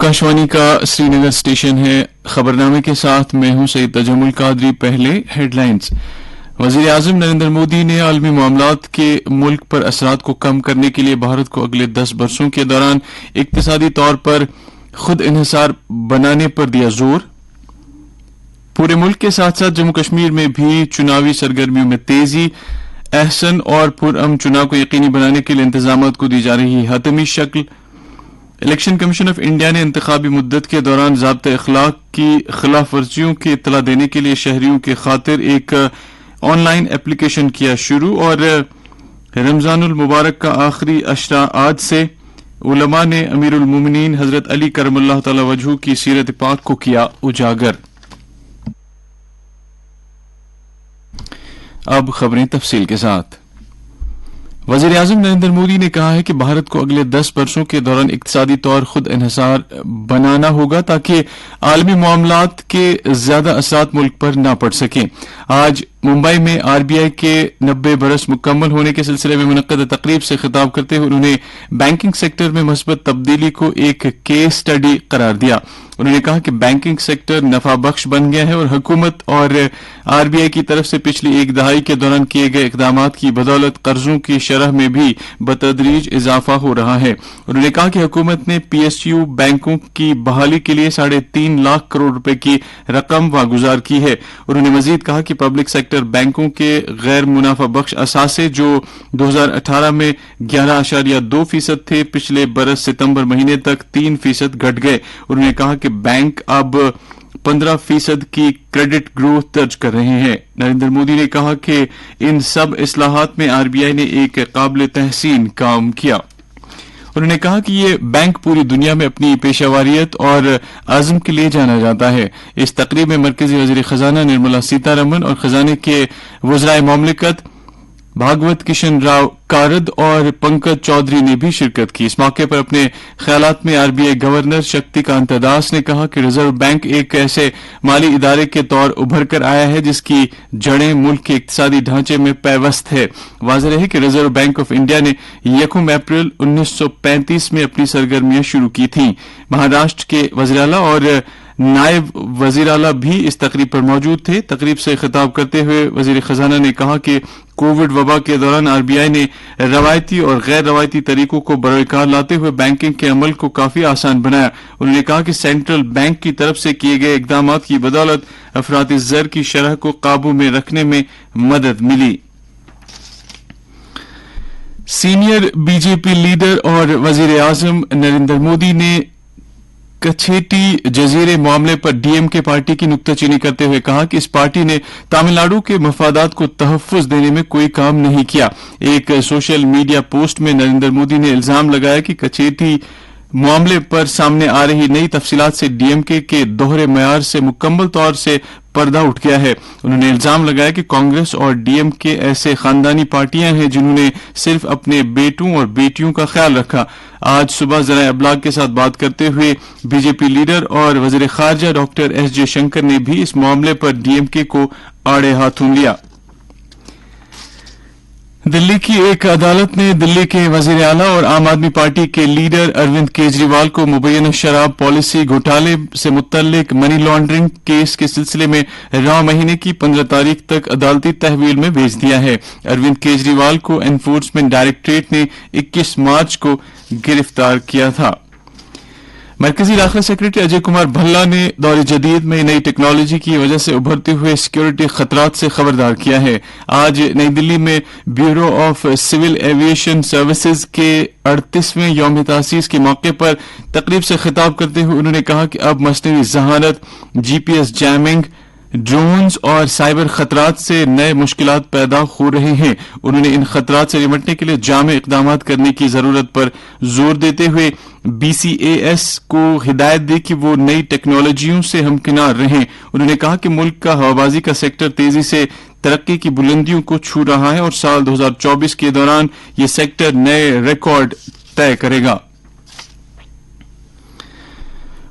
आकाशवाणी का श्रीनगर स्टेशन है। खबरनामे के साथ मैं हूं सईद तजम्मुल कादरी। पहले हेडलाइंस। वजीर आजम नरेंद्र मोदी ने आलमी मामलात के मुल्क पर असरात को कम करने के लिए भारत को अगले 10 बरसों के दौरान इक्तिसादी तौर पर खुद इन्हिसार बनाने पर दिया जोर। पूरे मुल्क के साथ साथ जम्मू कश्मीर में भी चुनावी सरगर्मियों में तेजी। एहसन और पुरअमन चुनाव को यकीनी बनाने के लिए इंतजामात को दी जा रही हतमी शक्ल। इलेक्शन कमीशन ऑफ इंडिया ने इंतखाबी मुद्दत के दौरान ज़ाब्ता अखलाक की खिलाफ वर्जियों की इत्तला देने के लिए शहरियों की खातिर एक ऑनलाइन एप्लीकेशन किया शुरू। और रमजानुल मुबारक का आखिरी अशरा आज से। उलमा ने अमीरुल मोमिनीन हजरत अली करमल्लाहु तआला वजहू की सीरत पाक को किया उजागर। अब खबरें तफसील के साथ। वजीर आजम नरेंद्र मोदी ने कहा है कि भारत को अगले 10 वर्षों के दौरान इक्तिसादी तौर खुद इन्हिसार बनाना होगा ताकि आलमी मामलात के ज्यादा असरात मुल्क पर न पड़ सकें। आज मुंबई में आरबीआई के 90 बरस मुकम्मल होने के सिलसिले में मुनक्कद तकरीब से खिताब करते हुए उन्होंने बैंकिंग सेक्टर में मस्बत तब्दीली को एक केस स्टडी करार दिया। उन्होंने कहा कि बैंकिंग सेक्टर नफा बख्श बन गया है और हुकूमत और आरबीआई की तरफ से पिछली एक दहाई के दौरान किए गए इकदामात की बदौलत कर्जों की शरह में भी बतदरीज इजाफा हो रहा है। उन्होंने कहा कि हुकूमत ने पीएसयू बैंकों की बहाली के लिए 3.5 लाख करोड़ रुपए की रकम वागुजार की है। उन्होंने मजीद कहा कि पब्लिक सेक्टर बैंकों के गैर मुनाफा बख्श असासे जो 2018 में 11.2% थे, पिछले बरस सितंबर महीने तक 3% घट गए। उन्होंने कहा कि बैंक अब 15% की क्रेडिट ग्रोथ दर्ज कर रहे हैं। नरेंद्र मोदी ने कहा कि इन सब इस्लाहात में आरबीआई ने एक काबिल तहसीन काम किया। उन्होंने कहा कि ये बैंक पूरी दुनिया में अपनी पेशावारियत और आज़म के लिए जाना जाता है। इस तकरीब में मरकजी वज़ीर खजाना निर्मला सीतारमण और खजाने के वज़राए मुमलिकत भागवत किशन राव कारद और पंकज चौधरी ने भी शिरकत की। इस मौके पर अपने ख्यालात में आरबीआई गवर्नर शक्तिकांत दास ने कहा कि रिजर्व बैंक एक ऐसे माली इदारे के तौर उभर कर आया है जिसकी जड़ें मुल्क के इक्तिसादी ढांचे में पैवस्त है। वाज़ेह है कि रिजर्व बैंक ऑफ इंडिया ने 1 अप्रैल 1935 में अपनी सरगर्मियां शुरू की थी। महाराष्ट्र के वज़ीर आला और नायब वजीर आला भी इस तकरीब पर मौजूद थे। तकरीब से खिताब करते हुए वजीर खजाना ने कहा कि कोविड वबा के दौरान आरबीआई ने रवायती और गैर रवायती तरीकों को बरोकार लाते हुए बैंकिंग के अमल को काफी आसान बनाया। उन्होंने कहा कि सेंट्रल बैंक की तरफ से किए गए इकदाम की बदौलत अफराती ज़र की शरह को काबू में रखने में मदद मिली। सीनियर बीजेपी लीडर और वजीर आजम नरेंद्र मोदी ने कछेटी जजीरे मामले पर डीएमके पार्टी की नुक्ताचीनी करते हुए कहा कि इस पार्टी ने तमिलनाडु के मफादात को तहफ़्फ़ुज़ देने में कोई काम नहीं किया। एक सोशल मीडिया पोस्ट में नरेंद्र मोदी ने इल्जाम लगाया कि कछेटी मामले पर सामने आ रही नई तफसीलात से डीएमके के दोहरे मयार से मुकम्मल तौर से पर्दा उठ गया है। उन्होंने इल्जाम लगाया कि कांग्रेस और डीएमके ऐसे खानदानी पार्टियां हैं जिन्होंने सिर्फ अपने बेटों और बेटियों का ख्याल रखा। आज सुबह ज़राए अबलाग के साथ बात करते हुए बीजेपी लीडर और वज़ीर ख़ारजा डॉक्टर एस जयशंकर ने भी इस मामले पर डीएमके को आड़े हाथों लिया। दिल्ली की एक अदालत ने दिल्ली के वजीर आला और आम आदमी पार्टी के लीडर अरविंद केजरीवाल को मुबैना शराब पॉलिसी घोटाले से मुत्तल्लिक मनी लॉन्ड्रिंग केस के सिलसिले में 9 महीने की 15 तारीख तक अदालती तहवील में भेज दिया है। अरविंद केजरीवाल को एनफोर्समेंट डायरेक्टरेट ने 21 मार्च को गिरफ्तार किया था। मरकजी दाखिला सेक्रेटरी अजय कुमार भल्ला ने दौर जदीद में नई टेक्नोलॉजी की वजह से उभरते हुए सिक्योरिटी खतरात से खबरदार किया है। आज नई दिल्ली में bureau of civil aviation services के 38वें यौम तासीस के मौके पर तकरीब से खिताब करते हुए उन्होंने कहा कि अब मसनवी ज़हानत, जीपीएस जैमिंग, ड्रोन्स और साइबर खतरात से नए मुश्किलात पैदा हो रहे हैं। उन्होंने इन खतरात से निपटने के लिए जामे इकदाम करने की जरूरत पर जोर देते हुए बीसीएएस को हिदायत दी कि वो नई टेक्नोलॉजियों से हमकिनार रहें। उन्होंने कहा कि मुल्क का हवाबाजी का सेक्टर तेजी से तरक्की की बुलंदियों को छू रहा है और साल 2024 के दौरान ये सेक्टर नए रिकॉर्ड तय करेगा।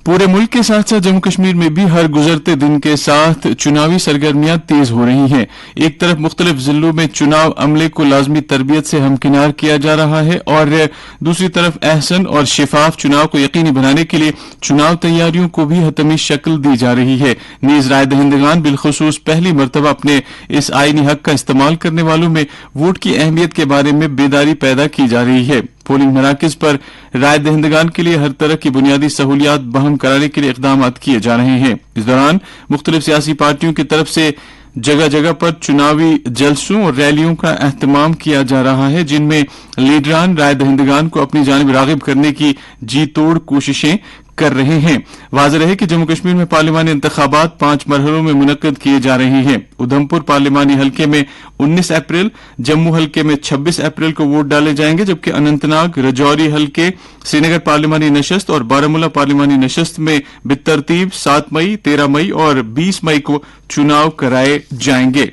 पूरे मुल्क के साथ साथ जम्मू कश्मीर में भी हर गुजरते दिन के साथ चुनावी सरगर्मियां तेज हो रही हैं। एक तरफ मुख्तलिफ जिलों में चुनाव अमले को लाजमी तरबियत से हमकिनार किया जा रहा है और दूसरी तरफ अहसन और शिफाफ चुनाव को यकीनी बनाने के लिए चुनाव तैयारियों को भी हतमी शक्ल दी जा रही है। नीज राय दहिंदगान बिलखुसूस पहली मरतबा अपने इस आईनी हक का इस्तेमाल करने वालों में वोट की अहमियत के बारे में बेदारी पैदा की जा रही है। पोलिंग मराकज पर राय दहिंदगान के लिए हर तरह की बुनियादी सहूलियात बहम कराने के लिए इकदाम किए जा रहे हैं। इस दौरान मुख्तलिफ सियासी पार्टियों की तरफ से जगह जगह पर चुनावी जलसों और रैलियों का एहतमाम किया जा रहा है, जिनमें लीडरान राय दहिंदगान को अपनी जानिब रागिब करने की जी तोड़ कोशिशें कर रहे हैं। वाज़ेह है कि जम्मू कश्मीर में पार्लिमानी इंतखाबात 5 मरहलों में मुनक्कद किए जा रहे हैं। उधमपुर पार्लिमानी हल्के में 19 अप्रैल, जम्मू हल्के में 26 अप्रैल को वोट डाले जाएंगे, जबकि अनंतनाग, रजौरी हल्के, श्रीनगर पार्लिमानी नशस्त और बारामूला पार्लिमानी नशस्त में बितरतीब 7 मई, 13 मई और 20 मई को चुनाव कराए जाएंगे।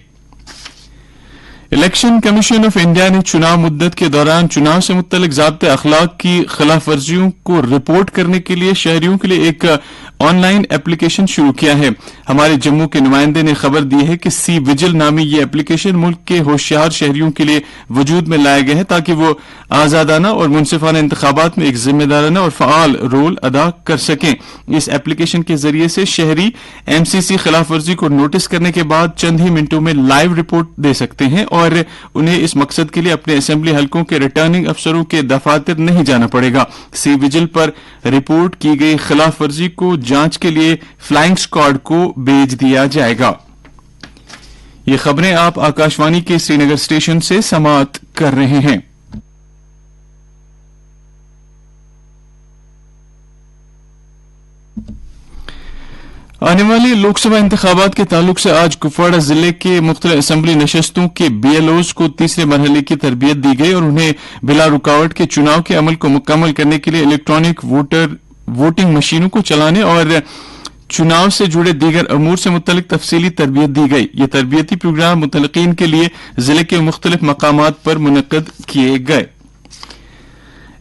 इलेक्शन कमीशन ऑफ इंडिया ने चुनाव मुद्दत के दौरान चुनाव से मुत्तलिक ज़ाब्ते अखलाक की खिलाफ वर्जियों को रिपोर्ट करने के लिए शहरियों के लिए एक ऑनलाइन एप्लीकेशन शुरू किया है। हमारे जम्मू के नुमाइंदे ने खबर दी है कि सी विजिल नामी ये एप्लीकेशन मुल्क के होशियार शहरियों के लिए वजूद में लाया गया है ताकि वो आजादाना और मुनसिफाना इंतखाबात में एक जिम्मेदाराना और फाल रोल अदा कर सकें। इस एप्लीकेशन के जरिए से शहरी एमसीसी खिलाफ वर्जी को नोटिस करने के बाद चंद ही मिनटों में लाइव रिपोर्ट दे सकते हैं और उन्हें इस मकसद के लिए अपने असेंबली हलकों के रिटर्निंग अफसरों के दफातर नहीं जाना पड़ेगा। सी विजिल पर रिपोर्ट की गई खिलाफ वर्जी को जांच के लिए फ्लाइंग स्क्वाड को भेज दिया जाएगा। ये खबरें आप आकाशवाणी के श्रीनगर स्टेशन से समाअत कर रहे हैं। आने वाले लोकसभा इंतखाबात के ताल्लुक से आज कुपवाड़ा जिले के मुख्तलिफ असेंबली नशस्तों के बीएलओज को तीसरे मरहले की तरबियत दी गई और उन्हें बिला रुकावट के चुनाव के अमल को मुकम्मल करने के लिए इलेक्ट्रॉनिक वोटिंग मशीनों को चलाने और चुनाव से जुड़े दीगर अमूर से मुतल्लिक तफसीली तरबियत दी गई। ये तरबियती प्रोग्राम मुतलकीन के लिए जिले के मुख्तलिफ मकामात पर मुनक्कद किए गए।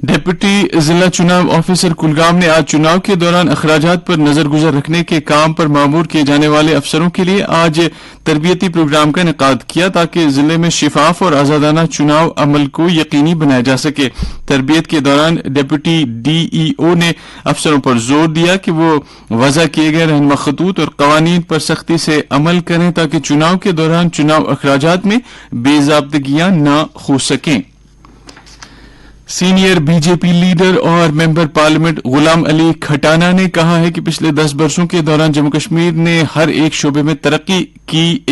डिप्टी जिला चुनाव ऑफिसर कुलगाम ने आज चुनाव के दौरान अखराजात पर नजर गुजर रखने के काम पर मामूर किए जाने वाले अफसरों के लिए आज तरबियती प्रोग्राम का इनेकाद किया ताकि जिले में शिफाफ और आजादाना चुनाव अमल को यकीनी बनाया जा सके। तरबियत के दौरान डिप्टी डीईओ ने अफसरों पर जोर दिया कि वो वज़ा किए गए रहनुमा खतूत और कवानीन पर सख्ती से अमल करें ताकि चुनाव के दौरान चुनाव अखराजात में बेज़ाब्तगियां न हो सकें। सीनियर बीजेपी लीडर और मेंबर पार्लियामेंट गुलाम अली खटाना ने कहा है कि पिछले 10 वर्षों के दौरान जम्मू कश्मीर ने हर एक शोबे में तरक्की की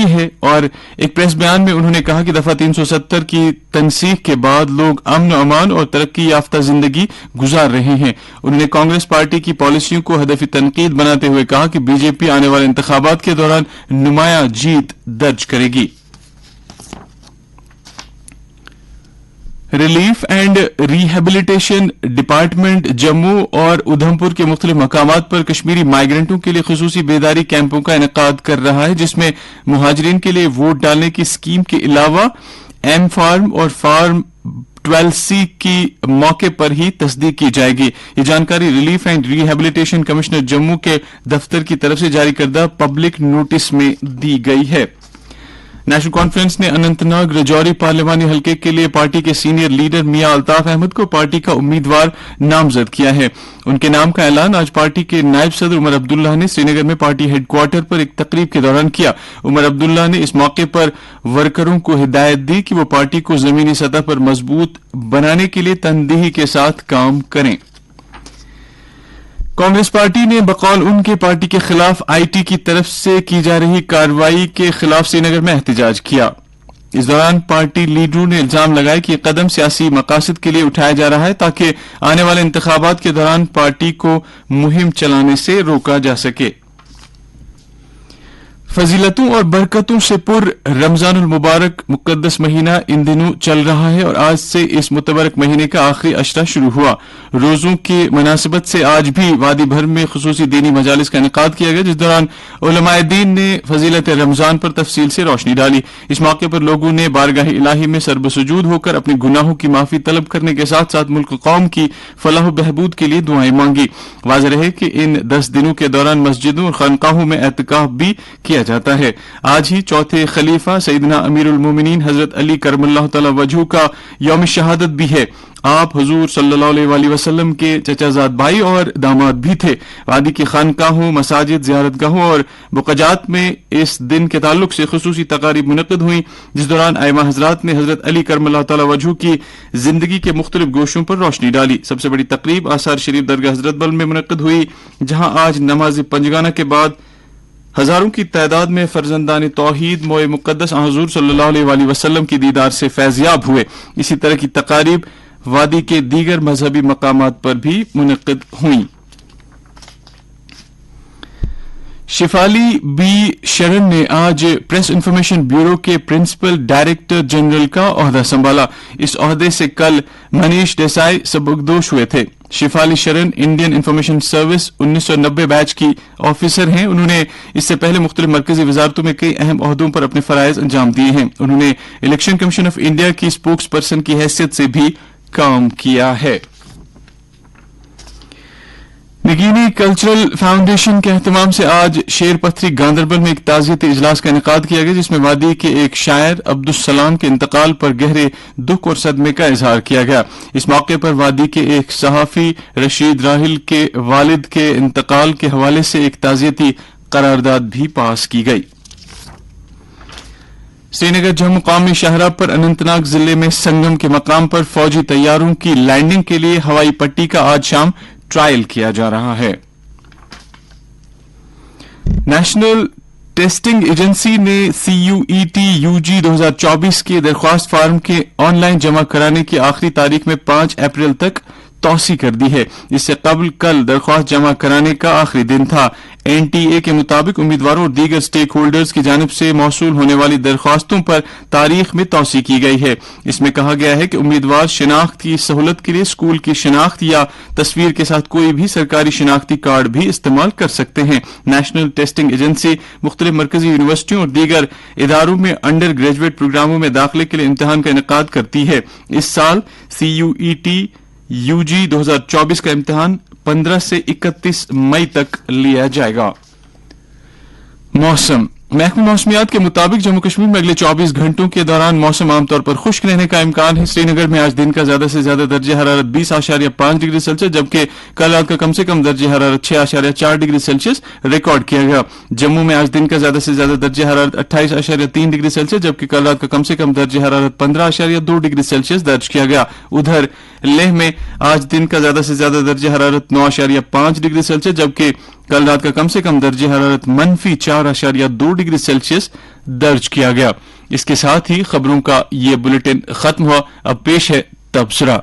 है और एक प्रेस बयान में उन्होंने कहा कि दफा 370 की तनसीख के बाद लोग अमन अमान और तरक्की याफ्ता जिंदगी गुजार रहे हैं। उन्होंने कांग्रेस पार्टी की पॉलिसियों को हदफ तनकीद बनाते हुए कहा कि बीजेपी आने वाले इंतखाबात के दौरान नुमाया जीत दर्ज करेगी। Relief and rehabilitation department Jammu और उधमपुर के मुख्तलिफ मकामात पर कश्मीरी माइग्रेंटों के लिए खुसूसी बेदारी कैंपों का इनेकाद कर रहा है, जिसमें मुहाजिरीन के लिए वोट डालने की स्कीम के अलावा एम फार्म और फार्म 12C की मौके पर ही तस्दीक की जाएगी। ये जानकारी relief and rehabilitation commissioner Jammu के दफ्तर की तरफ से जारी करदा पब्लिक नोटिस में दी गई है। नेशनल कॉन्फ्रेंस ने अनंतनाग रजौरी पार्लिमानी हल्के के लिए पार्टी के सीनियर लीडर मियां अल्ताफ अहमद को पार्टी का उम्मीदवार नामजद किया है। उनके नाम का ऐलान आज पार्टी के नायब सदर उमर अब्दुल्ला ने श्रीनगर में पार्टी हेडक्वार्टर पर एक तकरीब के दौरान किया। उमर अब्दुल्ला ने इस मौके पर वर्करों को हिदायत दी कि वो पार्टी को जमीनी सतह पर मजबूत बनाने के लिए तनदेही के साथ काम करें। कांग्रेस पार्टी ने बकौल उनके पार्टी के खिलाफ आईटी की तरफ से की जा रही कार्रवाई के खिलाफ श्रीनगर में एहतजाज किया। इस दौरान पार्टी लीडरों ने इल्जाम लगाया कि यह कदम सियासी मकासद के लिए उठाया जा रहा है ताकि आने वाले इंतखाबात के दौरान पार्टी को मुहिम चलाने से रोका जा सके। फजीलतों और बरकतों से पुर रमजान मुबारक मुकद्दस महीना इन दिनों चल रहा है और आज से इस मुतबरक महीने का आखिरी अशरा शुरू हुआ। रोजों की मुनासिबत से आज भी वादी भर में खुसूसी दीनी मजालिस का इनेकाद किया गया, जिस दौरान उलमाए दीन ने फजीलत रमजान पर तफसील से रोशनी डाली। इस मौके पर लोगों ने बारगाह इलाही में सरबसुजूद होकर अपने गुनाहों की माफी तलब करने के साथ साथ मुल्क कौम की फलाह बहबूद के लिए दुआएं मांगी। वाज़ेह रहे कि इन 10 दिनों के दौरान मस्जिदों और खानकाहों में एहतिकाफ भी किया जाता है। आज ही चौथे खलीफा सैयदना अमीरुल मोमिनीन हजरत अली करमल्लाहु तआला वजहू का यौम शहादत भी है। आप हुजूर सल्लल्लाहु अलैहि वसल्लम के चचाजाद भाई और दामाद भी थे। वादी की खानकाहों, मसाजिद, ज़ियारतगाहों और बुक़जात में इस दिन के ताल्लुक से खुसूसी तकारीब मुनक़्क़िद हुई, जिस दौरान आइमा हज़रात ने हजरत अली करमल्लाहु तआला वजहू की जिंदगी के मुख्तलिफ गोशों पर रोशनी डाली। सबसे बड़ी तकरीब आसार शरीफ दरगाह हजरत बल में मुनक़्क़िद हुई, जहां आज नमाज पंजगाना के बाद हजारों की तादाद में फर्जंदान तौहीद मोए मुक़द्दस हुज़ूर सल्लल्लाहु अलैहि वसल्लम की दीदार से फैज़याब हुए। इसी तरह की तकारीब वादी के दीगर मजहबी मकामात पर भी मुनक़्क़िद हुई। शिफाली बी शरण ने आज प्रेस इंफॉर्मेशन ब्यूरो के प्रिंसिपल डायरेक्टर जनरल का ओहदा संभाला। इस ओहदे से कल मनीष देसाई सबकदोश हुए थे। शिफाली शरण इंडियन इंफॉर्मेशन सर्विस 1990 बैच की ऑफिसर हैं। उन्होंने इससे पहले मुख्तलिफ मरकजी वजारतों में कई अहम ओहदों पर अपने फराइज अंजाम दिए हैं। उन्होंने इलेक्शन कमीशन ऑफ इंडिया की स्पोक्स पर्सन की हैसियत से भी काम किया है। नगीनी कल्चरल फाउंडेशन के एहतमाम से आज शेर पत्थरी गांधरबल में एक ताज़ियती इजलास का इनेकाद किया गया, जिसमें वादी के एक शायर अब्दुस्सलाम के इंतकाल पर गहरे दुख और सदमे का इजहार किया गया। इस मौके पर वादी के एक सहाफी रशीद राहिल के वालिद के इंतकाल के हवाले से एक ताज़ियती करारदाद भी पास की गई। श्रीनगर जम्मू कौमी शाहराह पर अनंतनाग जिले में संगम के मकाम पर फौजी तैयारों की लैंडिंग के लिए हवाई पट्टी का आज शाम ट्रायल किया जा रहा है। नेशनल टेस्टिंग एजेंसी ने CUET UG 2024 के दरख्वास्त फार्म के ऑनलाइन जमा कराने की आखिरी तारीख में 5 अप्रैल तक तौसी कर दी है। इससे कबल कल दरख्वास्त जमा कराने का आखिरी दिन था। NTA के मुताबिक उम्मीदवारों और दीगर स्टेक होल्डर्स की जानिब से मौसूल होने वाली दरख्वास्तों पर तारीख में तौसी की गई है। इसमें कहा गया है कि उम्मीदवार शिनाख्त की सहूलत के लिए स्कूल की शिनाख्त या तस्वीर के साथ कोई भी सरकारी शिनाख्ती कार्ड भी इस्तेमाल कर सकते हैं। नेशनल टेस्टिंग एजेंसी मुख्तलिफ मरकजी यूनिवर्सिटियों और दीगर इदारों में अंडर ग्रेजुएट प्रोग्रामों में दाखिले के लिए इम्तिहान का इनेकाद करती है। इस साल CUET UG 2024 का इम्तिहान 15 से 31 मई तक लिया जाएगा। मौसम महकमा मौसमियात के मुताबिक जम्मू कश्मीर में अगले 24 घंटों के दौरान मौसम आमतौर पर खुश्क रहने का इम्कान है। श्रीनगर में आज दिन का ज्यादा से ज्यादा दर्जे हरारत 20.5 डिग्री सेल्सियस, जबकि कल रात का कम से कम दर्जे हरारत 6.4 डिग्री सेल्सियस रिकॉर्ड किया गया। जम्मू में आज दिन का ज्यादा से ज्यादा दर्जे हरारत 28.3 डिग्री सेल्सियस, जबकि कल रात का कम से कम दर्जे हरारत 15.2 डिग्री सेल्सियस दर्ज किया गया। उधर लेह में आज दिन का ज्यादा से ज्यादा दर्जे हरारत 9.5 डिग्री सेल्सियस, जबकि कल रात का कम से कम दर्जे हरारत -4.2 डिग्री सेल्सियस दर्ज किया गया। इसके साथ ही खबरों का ये बुलेटिन खत्म हुआ। अब पेश है तबसरा।